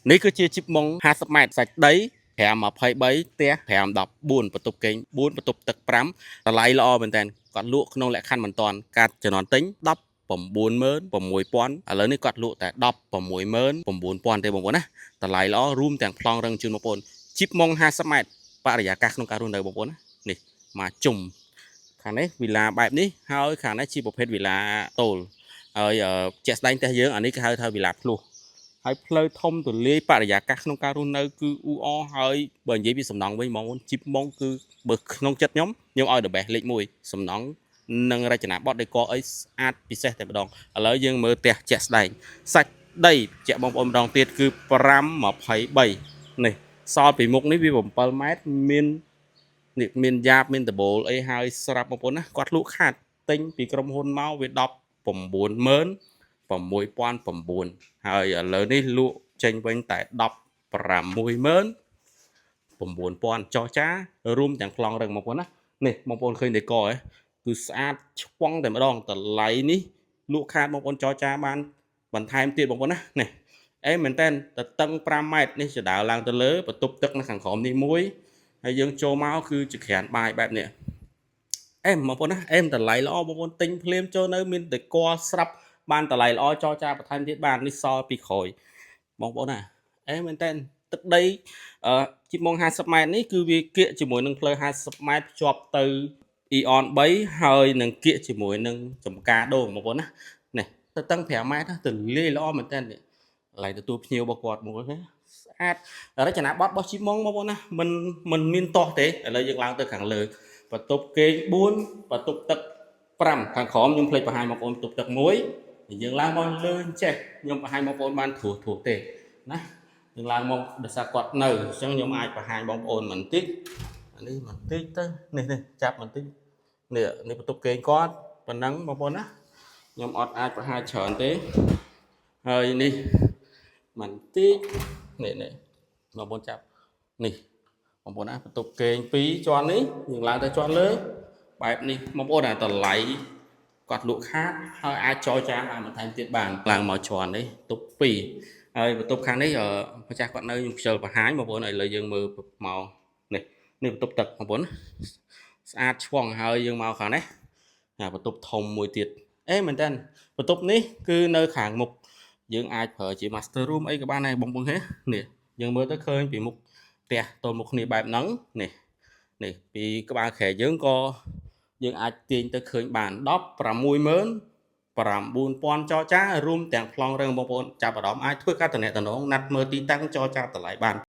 នេះគឺជាជីបម៉ុង50ម៉ែត្រសាច់ដី523ផ្ទះ514បន្ទប់គេង4បន្ទប់ទឹក5តម្លៃល្អមែនតើគាត់លក់ក្នុងលក្ខខណ្ឌមិនតាន់ការចំណន់ទិញ196,000ឥឡូវនេះគាត់លក់តែ169,000ទេបងប្អូនណាតម្លៃល្អរួមទាំងប្លង់រឹងជូនបងប្អូនជីបម៉ុង50ម៉ែត្របរិយាកាសក្នុងការរស់នៅបងប្អូនណានេះមកជុំខាងនេះវីឡាបែបនេះហើយខាងនេះជាប្រភេទវីឡាតូលហើយជាក់ស្ដែងផ្ទះយើងអានេះគេហៅថាវីឡាភ្លោះហើយផ្លូវធំទូលាយបរិយាកាសក្នុងការរស់នៅគឺអ៊ូអរហើយបើនិយាយពីសំណង់វិញបងប្អូនជីបម៉ុងគឺបើក្នុងចិត្តខ្ញុំឲ្យ the best លេខ1សំណង់និងរចនាបថដេកអីស្អាតពិសេសតែម្ដងឥឡូវយើងមើលផ្ទះជាក់ស្ដែងសាច់ដីជាក់បងប្អូនម្ដងទៀតគឺ523នេះសល់ពីមុខនេះវា7ម៉ែត្រមានយ៉ាបមានដបូលអីហើយស្រាប់បងប្អូនណាគាត់លក់ខាតទិញពីក្រុមហ៊ុនមកវា196,900ហើយឥឡូវនេះលក់ចេញវិញតែ169,000ចោះចារួមទាំងប្លង់រឹងបងប្អូនណានេះបងប្អូនឃើញដេកហ៎គឺស្អាតឆ្វង់តែម្ដងតម្លៃនេះលក់ខាតបងប្អូនចោះចាបានបន្ថែមទៀតបងប្អូនណានេះអេមែនតើតឹង5ម៉ែត្រនេះចដើរឡើងទៅលើបន្ទប់ទឹកនៅខាងក្រោមនេះមួយហើយយើងចូលមកគឺជាក្រានបាយបែបនេះអេបងប្អូនណាអេតម្លៃល្អបងប្អូនទិញភ្លាមចូលនៅមានដេកស្រាប់បានតម្លៃល្អចរចាបន្ថែមទៀតបាននេះសល់ពីក្រោយបងប្អូនណាអេមែនតើទឹកដីជីបម៉ុង50ម៉ែត្រនេះគឺវាគៀកជាមួយនឹងផ្លូវ50ម៉ែត្រភ្ជាប់ទៅអ៊ីអន3ហើយនឹងគៀកជាមួយនឹងចំការដូងបងប្អូនណានេះទៅតឹង5ម៉ែត្រទៅលាយល្អមែនតើនេះកន្លែងទទួលភ្ញៀវរបស់គាត់មួយស្អាតរចនាបថរបស់ជីបម៉ុងបងប្អូនណាមិនមានទាស់ទេឥឡូវយើងឡើងទៅខាងលើបន្ទប់គេង4បន្ទប់ទឹក5ខាងក្រោមខ្ញុំភ្លេចបង្ហាញបងប្អូនបន្ទប់ទឹក1យើងឡើងមកលើចេះខ្ញុំបង្ហាញបងប្អូនបានធួទេណាយើងឡើងមកដោយសារគាត់នៅអញ្ចឹងខ្ញុំអាចបង្ហាញបងប្អូនបន្តិចអានេះបន្តិចទៅនេះចាប់បន្តិចនេះបន្ទប់គេងគាត់ប៉ុណ្ណឹងបងប្អូនណាខ្ញុំអត់អាចបង្ហាញច្រើនទេហើយនេះបន្តិចនេះបងប្អូនចាប់នេះបងប្អូនណាបន្ទប់គេង2ជាន់នេះយើងឡើងទៅជាន់លើបែបនេះបងប្អូនអាតម្លៃគាត់លក់ខាតហើយអាចចរចាបានបន្ថែមទៀតបានឡើងមកជាន់នេះបន្ទប់2ហើយបន្ទប់ខាងនេះម្ចាស់គាត់នៅខ្ញុំខ្ជិលបង្ហាញបងប្អូនឥឡូវយើងមើលមកនេះបន្ទប់ទឹកបងប្អូនស្អាតឆ្វង់ហើយយើងមកខាងនេះបន្ទប់ធំមួយទៀតអេមែនតើបន្ទប់នេះគឺនៅខាងមុខយើងអាចប្រើជា master room អីក៏បានដែរបងប្អូនហេនេះយើងមើលទៅឃើញពីមុខផ្ទះទល់មុខគ្នាបែបហ្នឹងនេះពីក្បាលក្រែយើងក៏យើងអាចទាញទៅឃើញបាន169,000ចរចារួមទាំងប្លង់រឹងបងប្អូនចាប់អារម្មណ៍អាចធ្វើការតំណែងណាត់មើលទីតាំងចរចាតម្លៃបាន